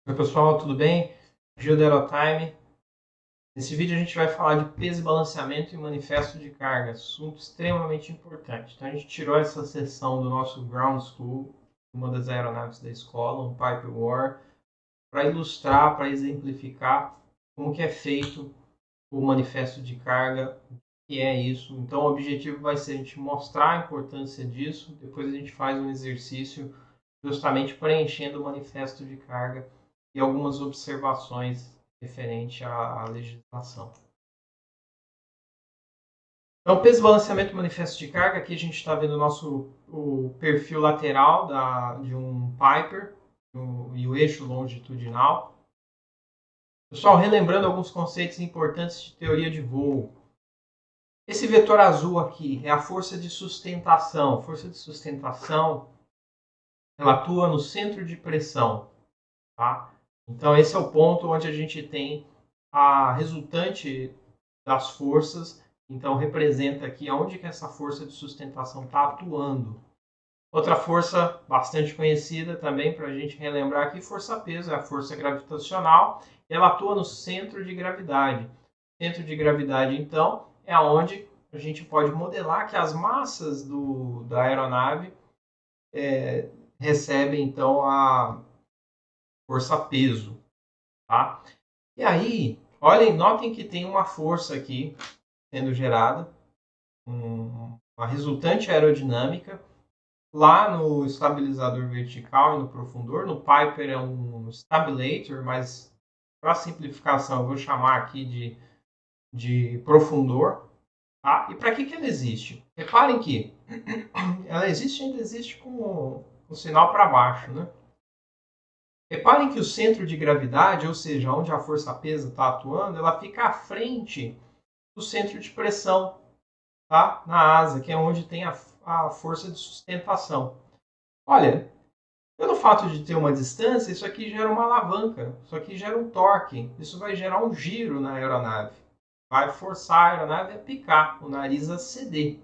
Oi pessoal, tudo bem? Gil da Aerotime. Nesse vídeo a gente vai falar de peso e balanceamento e manifesto de carga, assunto extremamente importante. Então a gente tirou essa seção do nosso Ground School, uma das aeronaves da escola, um Pipe War, para ilustrar, para exemplificar como que é feito o manifesto de carga, o que é isso. Então o objetivo vai ser a gente mostrar a importância disso, depois a gente faz um exercício justamente preenchendo o manifesto de carga e algumas observações referente à legislação. Então, peso, balanceamento e manifesto de carga. Aqui a gente está vendo o perfil lateral de um Piper e o eixo longitudinal. Pessoal, relembrando alguns conceitos importantes de teoria de voo. Esse vetor azul aqui é a força de sustentação. Força de sustentação, ela atua no centro de pressão. Tá? Então, esse é o ponto onde a gente tem a resultante das forças. Então, representa aqui onde que essa força de sustentação está atuando. Outra força bastante conhecida também para a gente relembrar aqui, força-peso, é a força gravitacional. Ela atua no centro de gravidade. Centro de gravidade, então, é onde a gente pode modelar que as massas da aeronave recebem, então, a força-peso. Tá? E aí, olhem, notem que tem uma força aqui sendo gerada, uma resultante aerodinâmica, lá no estabilizador vertical e no profundor. No Piper é um stabilator, mas para simplificação eu vou chamar aqui de profundor. Tá? E para que ela existe? Reparem que ela ainda existe com o sinal para baixo, né? Reparem que o centro de gravidade, ou seja, onde a força-peso está atuando, ela fica à frente do centro de pressão, tá? Na asa, que é onde tem a força de sustentação. Olha, pelo fato de ter uma distância, isso aqui gera uma alavanca, isso aqui gera um torque, isso vai gerar um giro na aeronave, vai forçar a aeronave a picar, o nariz a ceder.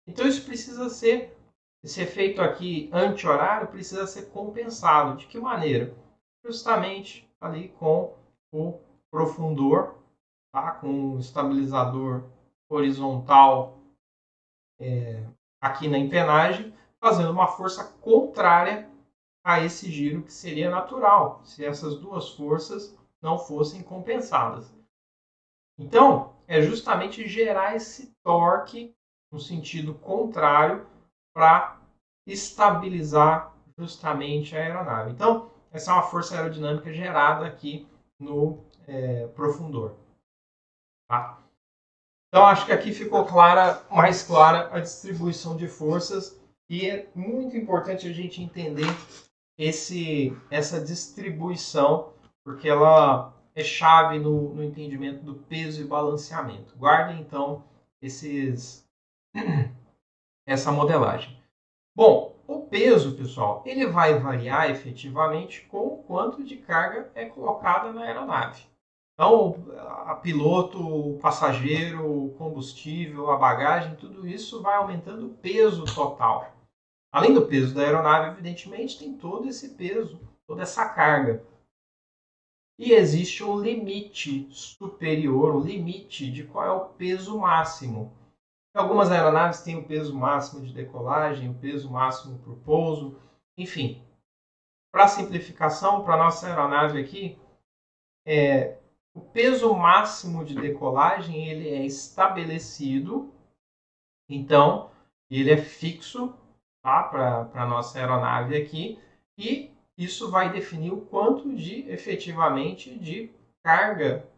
Então isso precisa ser, esse efeito aqui anti-horário precisa ser compensado. De que maneira? Justamente ali com o profundor, tá? Com o estabilizador horizontal aqui na empenagem, fazendo uma força contrária a esse giro que seria natural, se essas duas forças não fossem compensadas. Então, é justamente gerar esse torque no sentido contrário para estabilizar justamente a aeronave. Então, essa é uma força aerodinâmica gerada aqui no profundor. Tá? Então, acho que aqui ficou mais clara a distribuição de forças e é muito importante a gente entender essa distribuição, porque ela é chave no entendimento do peso e balanceamento. Guardem, então, essa modelagem. Bom, o peso, pessoal, ele vai variar efetivamente com o quanto de carga é colocada na aeronave. Então, a piloto, o passageiro, o combustível, a bagagem, tudo isso vai aumentando o peso total. Além do peso da aeronave, evidentemente, tem todo esse peso, toda essa carga. E existe um limite superior, um limite de qual é o peso máximo. Algumas aeronaves têm o peso máximo de decolagem, o peso máximo para o pouso, enfim. Para simplificação, para a nossa aeronave aqui, o peso máximo de decolagem ele é estabelecido, então ele é fixo, tá? Para a nossa aeronave aqui, e isso vai definir o quanto de efetivamente de carga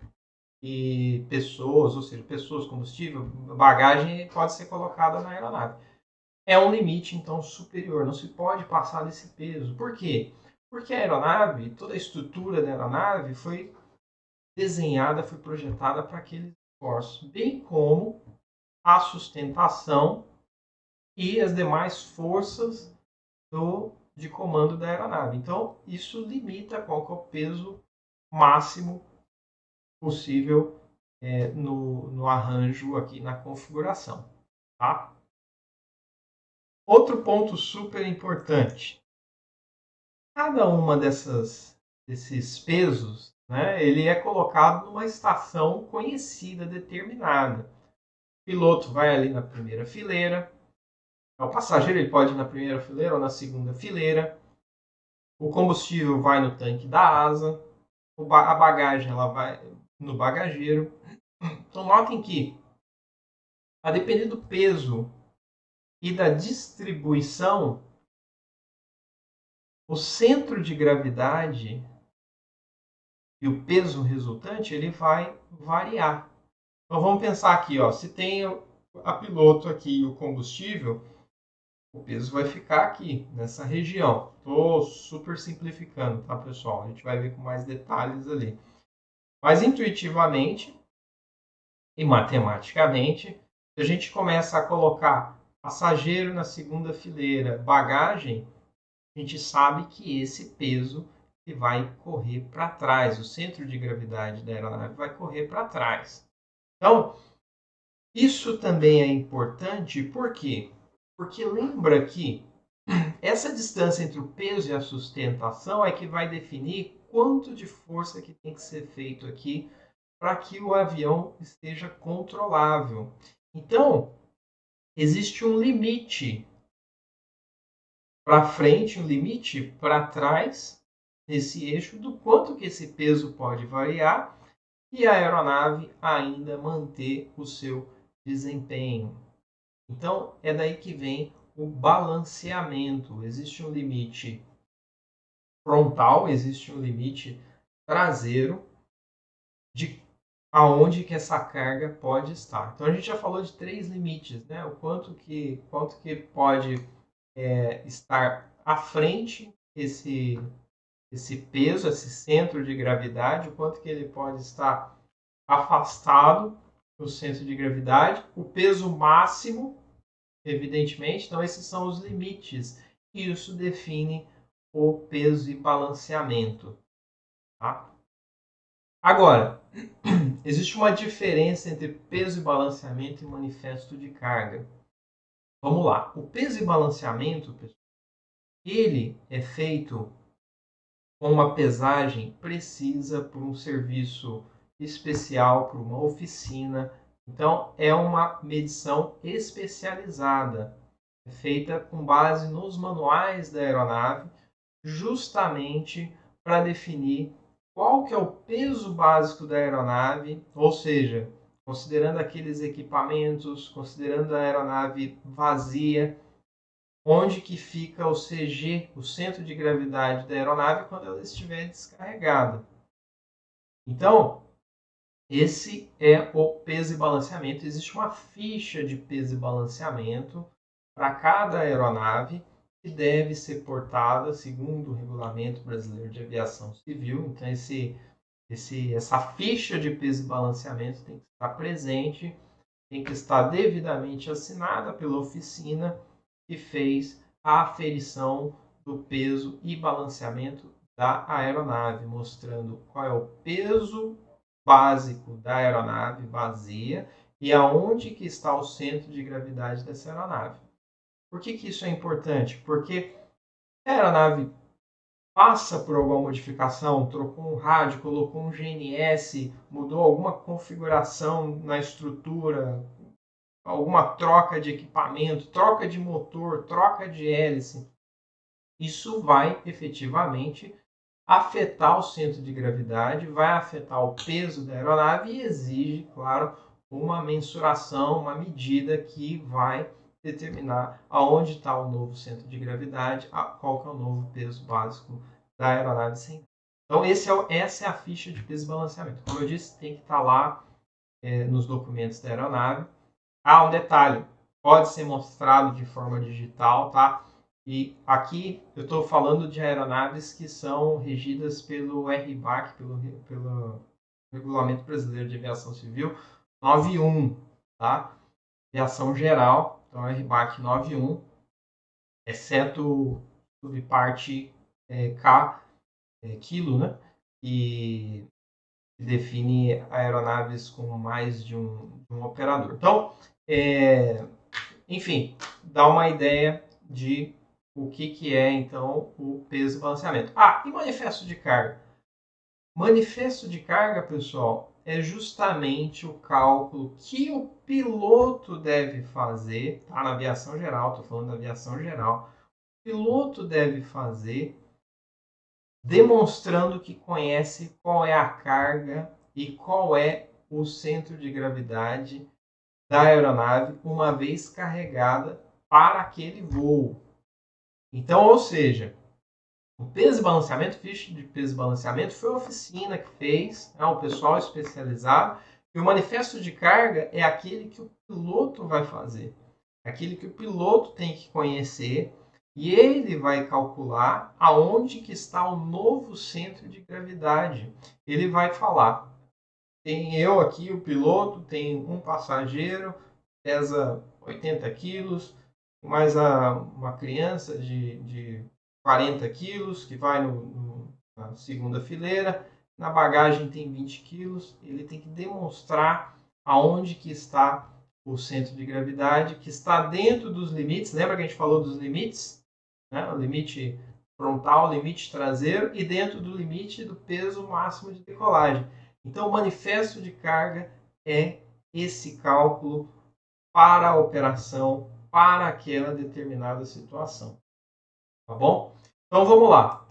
e pessoas, ou seja, pessoas, combustível, bagagem pode ser colocada na aeronave. É um limite, então, superior, não se pode passar desse peso. Por quê? Porque a aeronave, toda a estrutura da aeronave foi desenhada, foi projetada para aquele esforço, bem como a sustentação e as demais forças de comando da aeronave. Então, isso limita qual que é o peso máximo possível no arranjo aqui na configuração. Tá? Outro ponto super importante. Cada uma dessas desses pesos, né, ele é colocado numa estação conhecida, determinada. O piloto vai ali na primeira fileira, o passageiro ele pode ir na primeira fileira ou na segunda fileira, o combustível vai no tanque da asa, a bagagem ela vai no bagageiro. Então notem que, a depender do peso e da distribuição, o centro de gravidade e o peso resultante ele vai variar. Então vamos pensar aqui, ó, se tem a piloto aqui e o combustível, o peso vai ficar aqui, nessa região. Estou super simplificando, tá, pessoal? A gente vai ver com mais detalhes ali. Mas intuitivamente e matematicamente, se a gente começa a colocar passageiro na segunda fileira, bagagem, a gente sabe que esse peso vai correr para trás, o centro de gravidade da aeronave vai correr para trás. Então, isso também é importante, por quê? Porque lembra que essa distância entre o peso e a sustentação é que vai definir quanto de força que tem que ser feito aqui para que o avião esteja controlável. Então, existe um limite para frente, um limite para trás nesse eixo do quanto que esse peso pode variar e a aeronave ainda manter o seu desempenho. Então, é daí que vem o balanceamento. Existe um limite frontal, existe um limite traseiro de aonde que essa carga pode estar. Então, a gente já falou de 3 limites, né? O quanto que pode estar à frente esse peso, esse centro de gravidade, o quanto que ele pode estar afastado do centro de gravidade, o peso máximo, evidentemente. Então, esses são os limites. E isso define o peso e balanceamento. Tá? Agora, existe uma diferença entre peso e balanceamento e manifesto de carga. Vamos lá. O peso e balanceamento, pessoal, ele é feito com uma pesagem precisa por um serviço especial, por uma oficina. Então, é uma medição especializada, feita com base nos manuais da aeronave, justamente para definir qual que é o peso básico da aeronave, ou seja, considerando aqueles equipamentos, considerando a aeronave vazia, onde que fica o CG, o centro de gravidade da aeronave, quando ela estiver descarregada. Então, esse é o peso e balanceamento. Existe uma ficha de peso e balanceamento para cada aeronave que deve ser portada segundo o Regulamento Brasileiro de Aviação Civil. Então, essa ficha de peso e balanceamento tem que estar presente, tem que estar devidamente assinada pela oficina que fez a aferição do peso e balanceamento da aeronave, mostrando qual é o peso básico da aeronave vazia e aonde que está o centro de gravidade dessa aeronave. Por que isso é importante? Porque a aeronave passa por alguma modificação, trocou um rádio, colocou um GNS, mudou alguma configuração na estrutura, alguma troca de equipamento, troca de motor, troca de hélice, isso vai efetivamente afetar o centro de gravidade, vai afetar o peso da aeronave e exige, claro, uma mensuração, uma medida que vai determinar aonde está o novo centro de gravidade, qual que é o novo peso básico da aeronave central. Então, essa é a ficha de peso e balanceamento. Como eu disse, tem que estar lá nos documentos da aeronave. Um detalhe, pode ser mostrado de forma digital, tá? E aqui eu estou falando de aeronaves que são regidas pelo RBAC, pelo Regulamento Brasileiro de Aviação Civil 91, tá? Aviação geral, então RBAC 91, exceto subparte K, quilo, né? E define aeronaves com mais de um operador. Então, enfim, dá uma ideia de o que é, então, o peso e balanceamento. E manifesto de carga? Manifesto de carga, pessoal, é justamente o cálculo que o piloto deve fazer, tá? Na aviação geral, estou falando da aviação geral. O piloto deve fazer demonstrando que conhece qual é a carga e qual é o centro de gravidade da aeronave uma vez carregada para aquele voo. Então, ou seja, o peso e balanceamento, ficha de peso e balanceamento, foi a oficina que fez, né, um pessoal especializado, e o manifesto de carga é aquele que o piloto vai fazer, aquele que o piloto tem que conhecer, e ele vai calcular aonde que está o novo centro de gravidade. Ele vai falar, tem eu aqui, o piloto, tem um passageiro, pesa 80 quilos, mais uma criança de 40 quilos, que vai na segunda fileira, na bagagem tem 20 quilos, ele tem que demonstrar aonde que está o centro de gravidade, que está dentro dos limites, lembra que a gente falou dos limites? Né? O limite frontal, o limite traseiro, e dentro do limite do peso máximo de decolagem. Então, o manifesto de carga é esse cálculo para a operação, para aquela determinada situação. Tá bom? Então, vamos lá.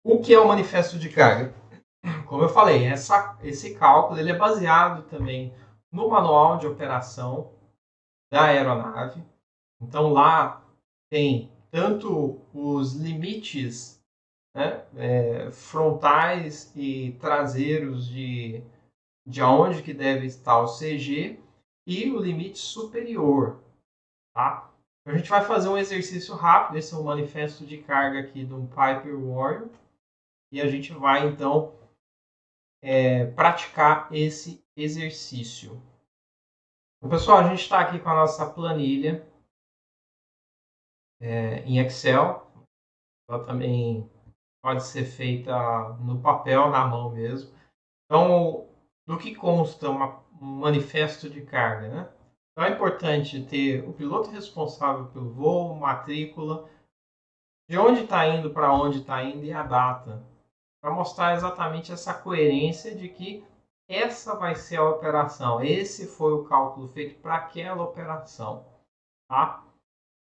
O que é o manifesto de carga? Como eu falei, esse cálculo ele é baseado também no manual de operação da aeronave. Então, lá tem tanto os limites, né, frontais e traseiros de aonde que deve estar o CG e o limite superior, tá? A gente vai fazer um exercício rápido, esse é um manifesto de carga aqui de um Piper Warrior, e a gente vai então praticar esse exercício. Então, pessoal, a gente está aqui com a nossa planilha em Excel, ela também pode ser feita no papel, na mão mesmo. Então, do que consta um manifesto de carga, né? Então é importante ter o piloto responsável pelo voo, matrícula, de onde está indo, para onde está indo e a data, para mostrar exatamente essa coerência de que essa vai ser a operação, esse foi o cálculo feito para aquela operação, tá?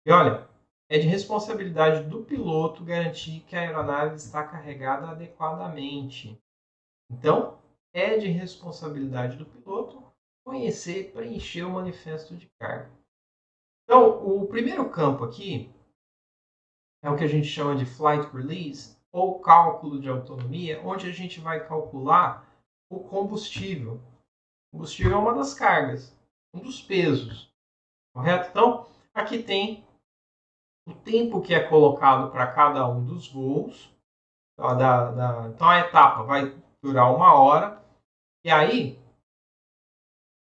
E olha, é de responsabilidade do piloto garantir que a aeronave está carregada adequadamente. Então, é de responsabilidade do piloto conhecer e preencher o manifesto de carga. Então, o primeiro campo aqui é o que a gente chama de flight release, ou cálculo de autonomia, onde a gente vai calcular o combustível. O combustível é uma das cargas, um dos pesos, correto? Então, aqui tem o tempo que é colocado para cada um dos voos. Então, a etapa vai durar 1 hora. E aí,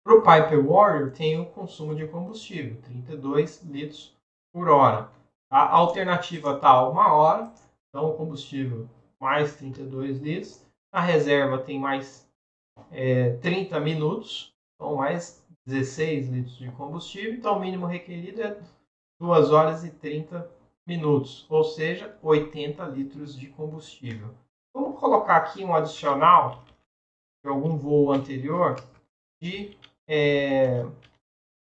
para o Piper Warrior, tem o consumo de combustível, 32 litros por hora. A alternativa está 1 hora, então o combustível mais 32 litros. A reserva tem mais 30 minutos, então mais 16 litros de combustível. Então o mínimo requerido é 2 horas e 30 minutos, ou seja, 80 litros de combustível. Vamos colocar aqui um adicional de algum voo anterior de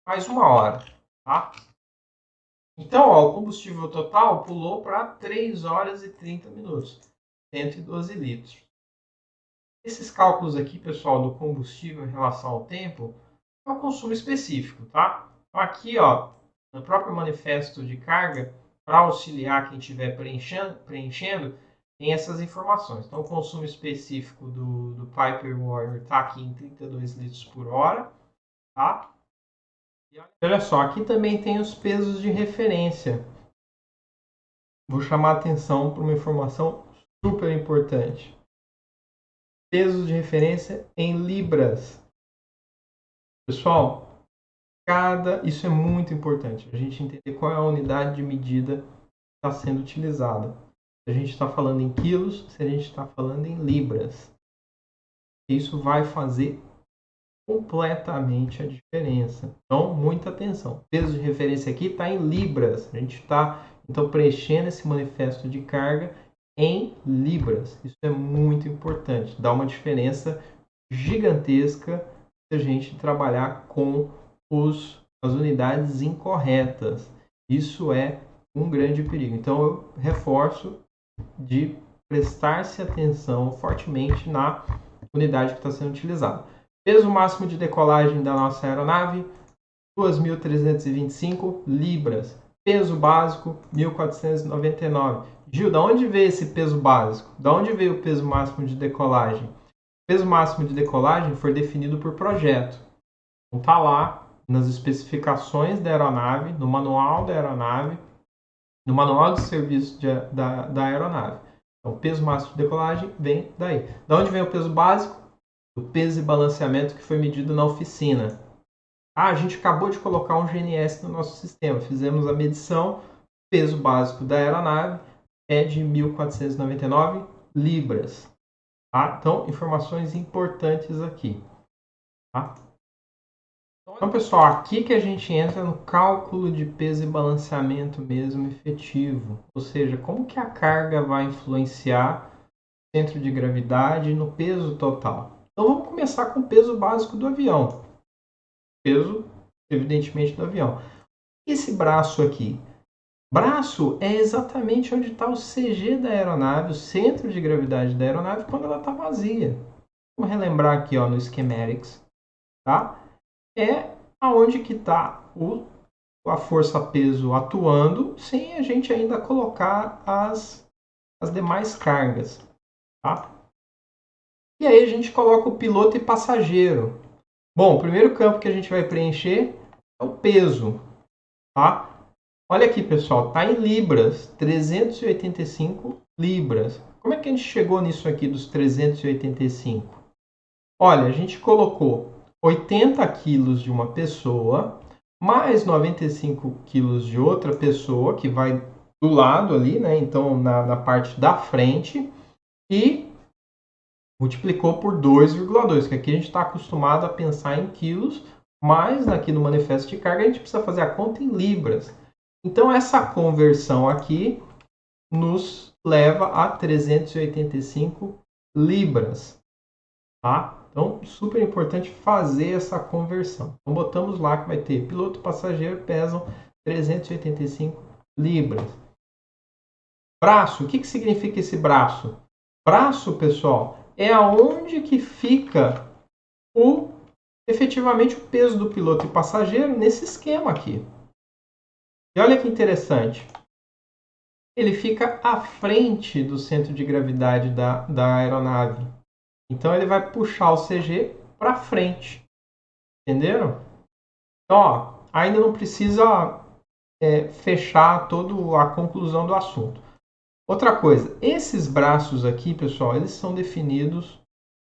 mais 1 hora, tá? Então, ó, o combustível total pulou para 3 horas e 30 minutos, 112 litros. Esses cálculos aqui, pessoal, do combustível em relação ao tempo, é um consumo específico, tá? Então, aqui, ó, no próprio manifesto de carga, para auxiliar quem estiver preenchendo, tem essas informações. Então, o consumo específico do Piper Warrior está aqui em 32 litros por hora, tá? E olha só, aqui também tem os pesos de referência. Vou chamar a atenção para uma informação super importante. Pesos de referência em libras. Pessoal, isso é muito importante. A gente entender qual é a unidade de medida que está sendo utilizada. Se a gente está falando em quilos, se a gente está falando em libras. Isso vai fazer completamente a diferença. Então, muita atenção. O peso de referência aqui está em libras. A gente está, então, preenchendo esse manifesto de carga em libras. Isso é muito importante, dá uma diferença gigantesca se a gente trabalhar com as unidades incorretas. Isso é um grande perigo. Então eu reforço de prestar-se atenção fortemente na unidade que está sendo utilizada. Peso máximo de decolagem da nossa aeronave, 2.325 libras. Peso básico, 1.499. Gil, da onde veio esse peso básico? Da onde veio o peso máximo de decolagem? O peso máximo de decolagem foi definido por projeto. Então está lá nas especificações da aeronave, no manual da aeronave, no manual de serviço da aeronave. Então, o peso máximo de decolagem vem daí. Da onde vem o peso básico? Do peso e balanceamento que foi medido na oficina. Ah, a gente acabou de colocar um GNS no nosso sistema. Fizemos a medição. O peso básico da aeronave é de 1.499 libras. Tá? Então, informações importantes aqui. Tá? Então, pessoal, aqui que a gente entra no cálculo de peso e balanceamento mesmo efetivo. Ou seja, como que a carga vai influenciar o centro de gravidade no peso total. Então, vamos começar com o peso básico do avião. Peso, evidentemente, do avião. Esse braço aqui. Braço é exatamente onde está o CG da aeronave, o centro de gravidade da aeronave, quando ela está vazia. Vamos relembrar aqui ó, no Schematics. Tá? É aonde que está a força-peso atuando, sem a gente ainda colocar as demais cargas. Tá? E aí a gente coloca o piloto e passageiro. Bom, o primeiro campo que a gente vai preencher é o peso. Tá? Olha aqui, pessoal, está em libras, 385 libras. Como é que a gente chegou nisso aqui dos 385? Olha, a gente colocou 80 quilos de uma pessoa, mais 95 quilos de outra pessoa, que vai do lado ali, né? Então, na parte da frente, e multiplicou por 2,2, que aqui a gente está acostumado a pensar em quilos, mas aqui no manifesto de carga a gente precisa fazer a conta em libras. Então, essa conversão aqui nos leva a 385 libras. Tá? Então, super importante fazer essa conversão. Então, botamos lá que vai ter piloto e passageiro pesam 385 libras. Braço, o que significa esse braço? Braço, pessoal, é aonde que fica efetivamente o peso do piloto e passageiro nesse esquema aqui. E olha que interessante. Ele fica à frente do centro de gravidade da aeronave. Então, ele vai puxar o CG para frente. Entenderam? Então, ó, ainda não precisa fechar toda a conclusão do assunto. Outra coisa, esses braços aqui, pessoal, eles são definidos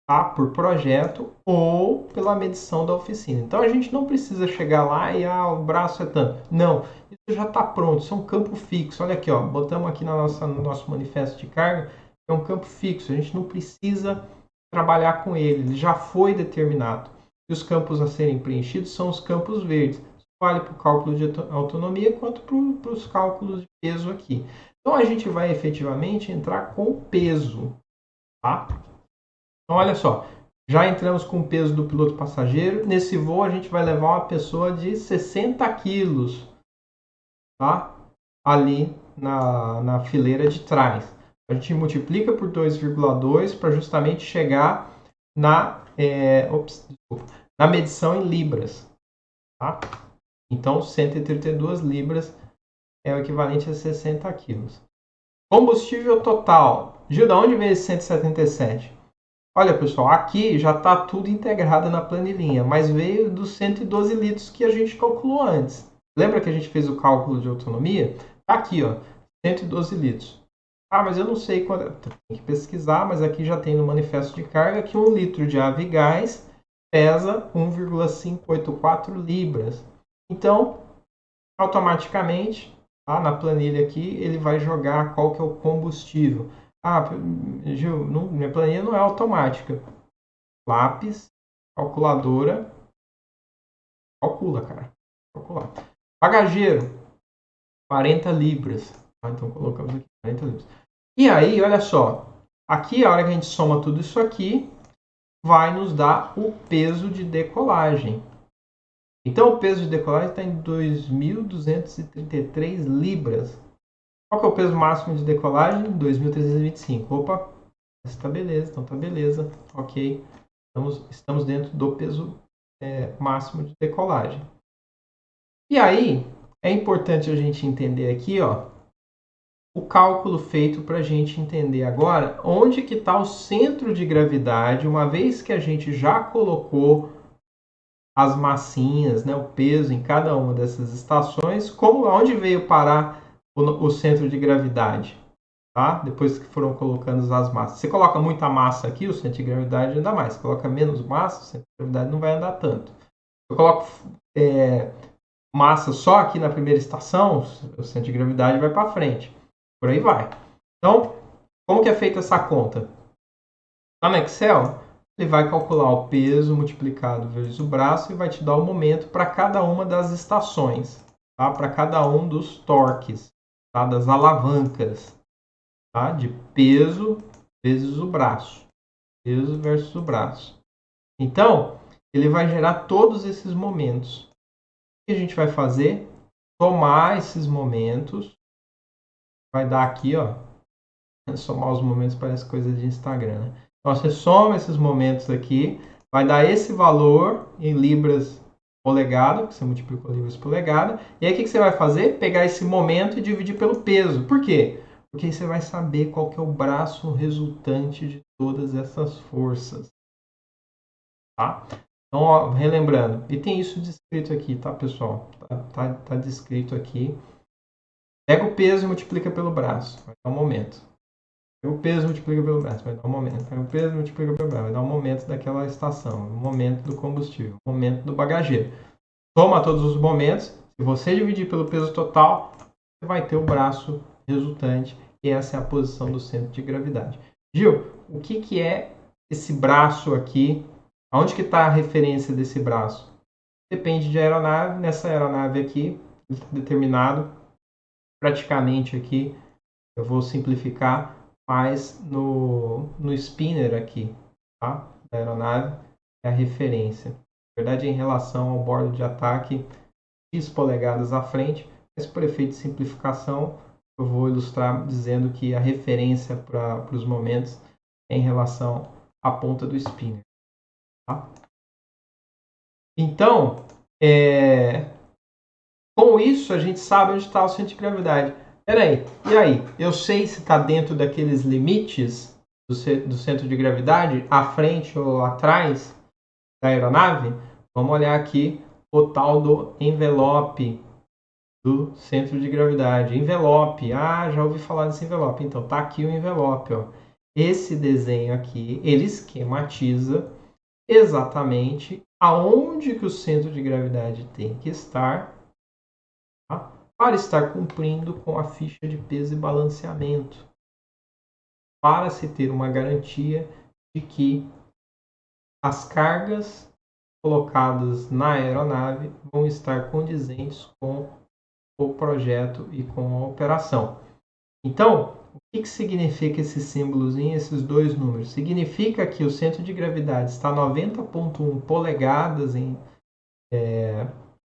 tá, por projeto ou pela medição da oficina. Então, a gente não precisa chegar lá e o braço é tanto. Não, isso já está pronto, isso é um campo fixo. Olha aqui, ó, botamos aqui no nosso manifesto de carga, é um campo fixo, a gente não precisa trabalhar com ele já foi determinado. E os campos a serem preenchidos são os campos verdes. Isso vale para o cálculo de autonomia quanto para os cálculos de peso aqui. Então, a gente vai efetivamente entrar com o peso. Tá? Então, olha só. Já entramos com o peso do piloto passageiro. Nesse voo, a gente vai levar uma pessoa de 60 quilos. Tá? Ali na fileira de trás. A gente multiplica por 2,2 para justamente chegar na medição em libras. Tá? Então, 132 libras é o equivalente a 60 quilos. Combustível total. Gil, de onde veio esse 177? Olha, pessoal, aqui já está tudo integrado na planilhinha, mas veio dos 112 litros que a gente calculou antes. Lembra que a gente fez o cálculo de autonomia? Está aqui, ó, 112 litros. Ah, mas eu não sei quando. Tem que pesquisar, mas aqui já tem no manifesto de carga que 1 litro de avigás pesa 1,584 libras. Então, automaticamente, tá, na planilha aqui, ele vai jogar qual que é o combustível. Ah, Gil, minha planilha não é automática. Lápis, calculadora, calcula, cara. Calcular. Bagageiro, 40 libras. Ah, então colocamos aqui 40 libras. E aí, olha só, aqui a hora que a gente soma tudo isso aqui, vai nos dar o peso de decolagem. Então o peso de decolagem está em 2.233 libras. Qual que é o peso máximo de decolagem? 2.325. Opa, está beleza, então tá beleza, ok. Estamos dentro do peso máximo de decolagem. E aí, é importante a gente entender aqui, ó, o cálculo feito para a gente entender agora onde que está o centro de gravidade, uma vez que a gente já colocou as massinhas, né, o peso em cada uma dessas estações, onde veio parar o centro de gravidade, tá? Depois que foram colocando as massas. Você coloca muita massa aqui, o centro de gravidade anda mais. Se coloca menos massa, o centro de gravidade não vai andar tanto. Eu coloco massa só aqui na primeira estação, o centro de gravidade vai para frente. Por aí vai. Então, como que é feita essa conta? Lá no Excel, ele vai calcular o peso multiplicado vezes o braço e vai te dar o momento para cada uma das estações, tá? Para cada um dos torques, tá? Das alavancas, tá? De peso vezes o braço. Peso versus o braço. Então, ele vai gerar todos esses momentos. O que a gente vai fazer? Somar esses momentos. Vai dar aqui, ó. Somar os momentos parece coisa de Instagram, né? Então, você soma esses momentos aqui, vai dar esse valor em libras polegada, que você multiplicou libras polegada, e aí o que você vai fazer? Pegar esse momento e dividir pelo peso. Por quê? Porque aí você vai saber qual que é o braço resultante de todas essas forças. Tá? Então, ó, relembrando, e tem isso descrito aqui, tá, pessoal? Tá descrito aqui. Pega o peso e multiplica pelo braço. Vai dar um momento. O peso multiplica pelo braço, vai dar um momento. O peso multiplica pelo braço, vai dar um momento daquela estação, um momento do combustível, um momento do bagageiro. Soma todos os momentos. Se você dividir pelo peso total, você vai ter o braço resultante. E essa é a posição do centro de gravidade. Gil, o que é esse braço aqui? Onde que está a referência desse braço? Depende de aeronave. Nessa aeronave aqui, determinado, praticamente aqui, eu vou simplificar, mas no spinner aqui, tá? Da aeronave, é a referência. Na verdade, em relação ao bordo de ataque, X polegadas à frente, mas por efeito de simplificação, eu vou ilustrar dizendo que a referência para os momentos é em relação à ponta do spinner. Tá? Então, com isso, a gente sabe onde está o centro de gravidade. Peraí, e aí? Eu sei se está dentro daqueles limites do centro de gravidade, à frente ou atrás da aeronave? Vamos olhar aqui o tal do envelope do centro de gravidade. Envelope, já ouvi falar desse envelope. Então, tá aqui o envelope. Ó. Esse desenho aqui, ele esquematiza exatamente aonde que o centro de gravidade tem que estar, tá? Para estar cumprindo com a ficha de peso e balanceamento, para se ter uma garantia de que as cargas colocadas na aeronave vão estar condizentes com o projeto e com a operação. Então, o que significa esse símbolozinho, esses dois números? Significa que o centro de gravidade está 90,1 polegadas em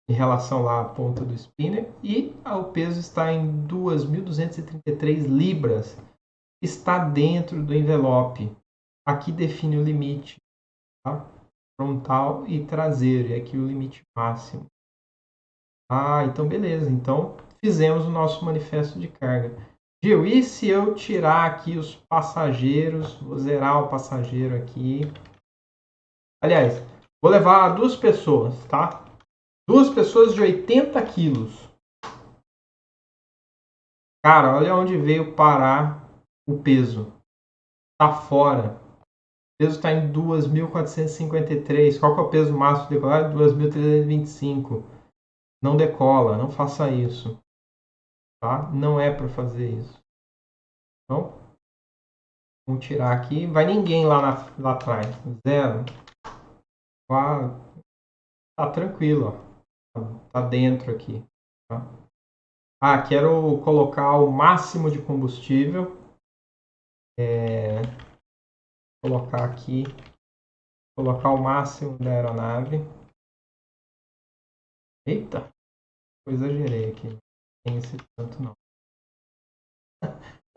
relação lá à ponta do spinner e o peso está em 2.233 libras. Está dentro do envelope. Aqui define o limite, tá? Frontal e traseiro, e aqui o limite máximo. Então beleza. Então fizemos o nosso manifesto de carga. Gil, e se eu tirar aqui os passageiros? Vou zerar o passageiro aqui. Aliás, vou levar duas pessoas, tá? Duas pessoas de 80 quilos. Cara, olha onde veio parar o peso. Tá fora. O peso está em 2.453. Qual que é o peso máximo de decolagem? 2.325. Não decola, não faça isso. Tá? Não é para fazer isso. Então, vamos tirar aqui. Vai ninguém lá atrás. Zero. Tá tranquilo. Ó. Tá dentro aqui. Tá? Quero colocar o máximo de combustível. Colocar aqui, colocar o máximo da aeronave. Eita, eu exagerei aqui. Não tem esse tanto não.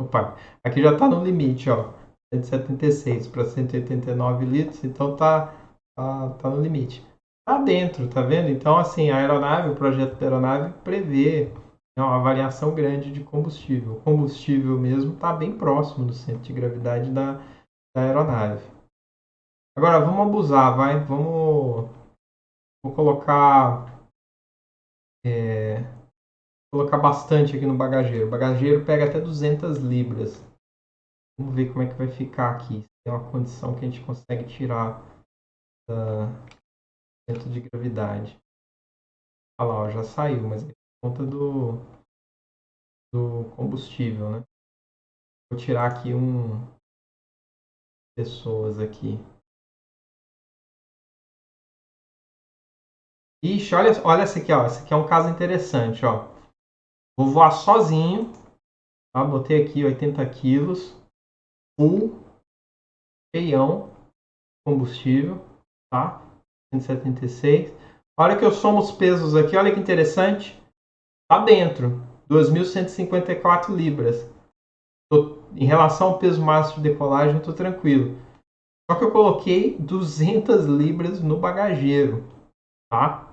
Opa, aqui já está no limite, ó. 176 para 189 litros, então tá no limite. Tá dentro, tá vendo? Então, assim, a aeronave, o projeto da aeronave prevê uma variação grande de combustível. O combustível mesmo está bem próximo do centro de gravidade da aeronave. Agora, vamos abusar, vai? Vou colocar bastante aqui no bagageiro. O bagageiro pega até 200 libras. Vamos ver como é que vai ficar aqui. Tem uma condição que a gente consegue tirar do centro de gravidade. Olha lá, ó, já saiu, mas é por conta do combustível, né? Vou tirar aqui pessoas aqui. Ixi, olha esse aqui, ó. Esse aqui é um caso interessante, ó. Vou voar sozinho. Tá? Botei aqui 80 quilos. Full. Cheião. Combustível. Tá? 176. Olha que eu somo os pesos aqui. Olha que interessante. Tá dentro. 2.154 libras. Em relação ao peso máximo de decolagem, eu tô tranquilo. Só que eu coloquei 200 libras no bagageiro. Tá?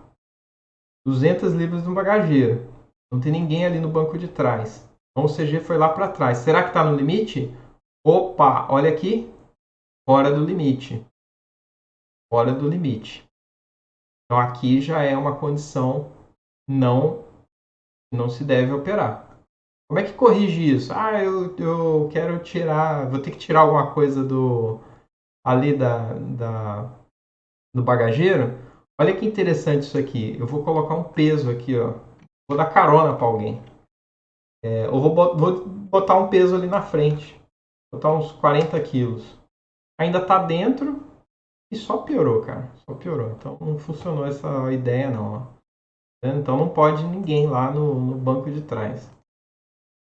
200 libras no bagageiro. Não tem ninguém ali no banco de trás. Então o CG foi lá para trás. Será que está no limite? Opa, olha aqui. Fora do limite. Fora do limite. Então aqui já é uma condição não se deve operar. Como é que corrige isso? Ah, eu quero tirar, vou ter que tirar alguma coisa ali do bagageiro. Olha que interessante isso aqui. Eu vou colocar um peso aqui, ó. Vou dar carona para alguém. Ou vou botar um peso ali na frente. Botar uns 40 quilos. Ainda está dentro e só piorou, cara. Só piorou. Então não funcionou essa ideia, não. Ó. Então não pode ninguém lá no banco de trás.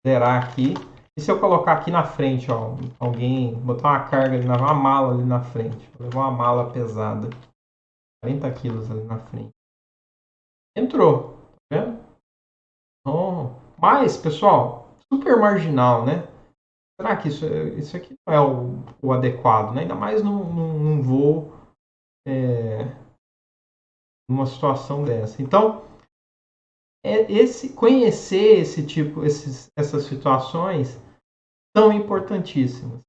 Zerar aqui. E se eu colocar aqui na frente, ó, alguém botar uma carga ali, uma mala ali na frente. Vou levar uma mala pesada. 40 quilos ali na frente. Entrou. Tá vendo? Então, mas, pessoal, super marginal, né? Será que isso aqui não é o adequado, né? Ainda mais num voo, numa situação dessa. Então, conhecer essas situações são importantíssimas,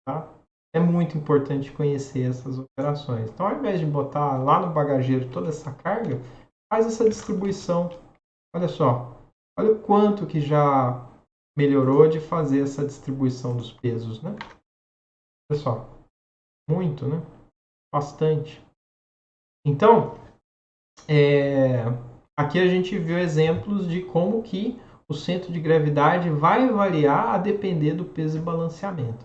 tá? É muito importante conhecer essas operações. Então, ao invés de botar lá no bagageiro toda essa carga, faz essa distribuição. Olha só, olha o quanto que já melhorou de fazer essa distribuição dos pesos, né? Pessoal, muito, né? Bastante. Então, aqui a gente viu exemplos de como que o centro de gravidade vai variar a depender do peso e balanceamento.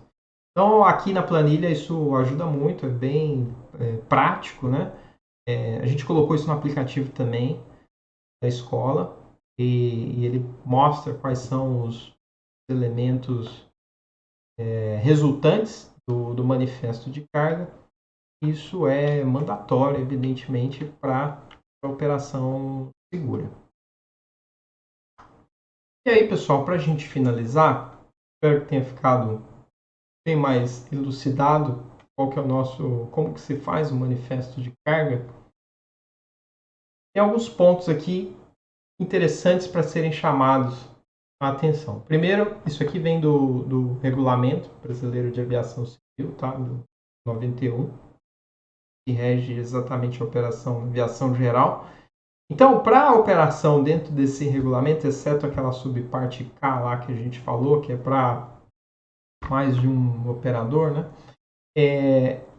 Então, aqui na planilha isso ajuda muito, é bem prático, né? A gente colocou isso no aplicativo também da escola e ele mostra quais são os elementos resultantes do manifesto de carga. Isso é mandatório, evidentemente, para a operação segura. E aí, pessoal, para a gente finalizar, espero que tenha ficado bem mais elucidado qual que é como que se faz o manifesto de carga. Tem alguns pontos aqui interessantes para serem chamados a atenção. Primeiro, isso aqui vem do Regulamento Brasileiro de Aviação Civil, tá? Do 91, que rege exatamente a operação de aviação geral. Então, para a operação dentro desse regulamento, exceto aquela subparte K lá que a gente falou, que é para mais de um operador, né?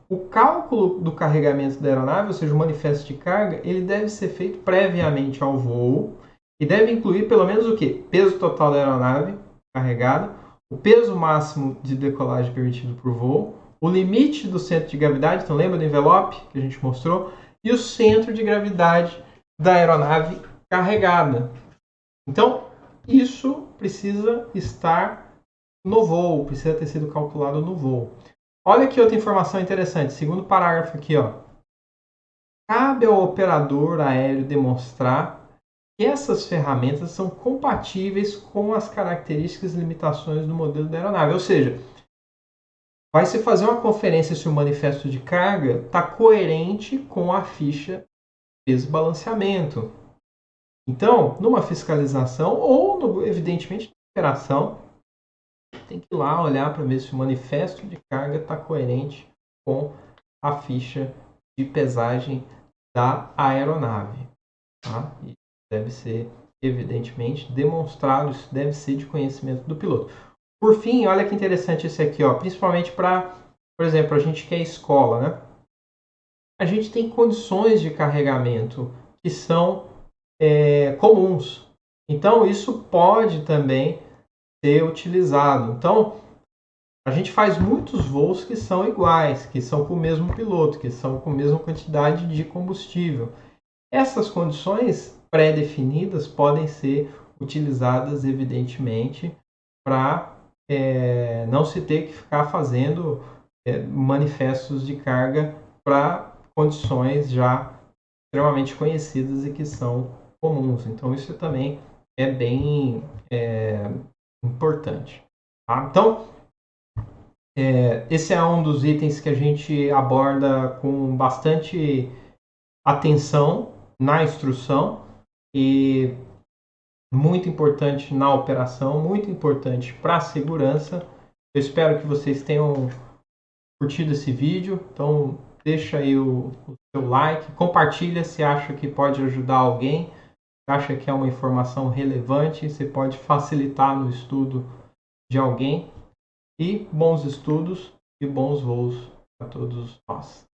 O cálculo do carregamento da aeronave, ou seja, o manifesto de carga, ele deve ser feito previamente ao voo e deve incluir pelo menos o quê? Peso total da aeronave carregada, o peso máximo de decolagem permitido por voo, o limite do centro de gravidade, então lembra do envelope que a gente mostrou, e o centro de gravidade da aeronave carregada. Então, isso precisa estar no voo, precisa ter sido calculado no voo. Olha aqui outra informação interessante, segundo parágrafo aqui, ó. Cabe ao operador aéreo demonstrar que essas ferramentas são compatíveis com as características e limitações do modelo da aeronave. Ou seja, vai se fazer uma conferência se o manifesto de carga está coerente com a ficha peso e balanceamento. Então, numa fiscalização ou, evidentemente, na operação, tem que ir lá olhar para ver se o manifesto de carga está coerente com a ficha de pesagem da aeronave. Tá? E deve ser, evidentemente, demonstrado, isso deve ser de conhecimento do piloto. Por fim, olha que interessante esse aqui, ó, principalmente para, por exemplo, a gente que é escola, né? A gente tem condições de carregamento que são comuns. Então, isso pode também ser utilizado. Então, a gente faz muitos voos que são iguais, que são com o mesmo piloto, que são com a mesma quantidade de combustível. Essas condições pré-definidas podem ser utilizadas, evidentemente, para não se ter que ficar fazendo manifestos de carga para condições já extremamente conhecidas e que são comuns. Então, isso também é bem importante. Tá? Então, esse é um dos itens que a gente aborda com bastante atenção na instrução e muito importante na operação, muito importante para a segurança. Eu espero que vocês tenham curtido esse vídeo. Então, deixa aí o seu like, compartilha se acha que pode ajudar alguém, acha que é uma informação relevante, você pode facilitar no estudo de alguém. E bons estudos e bons voos a todos nós.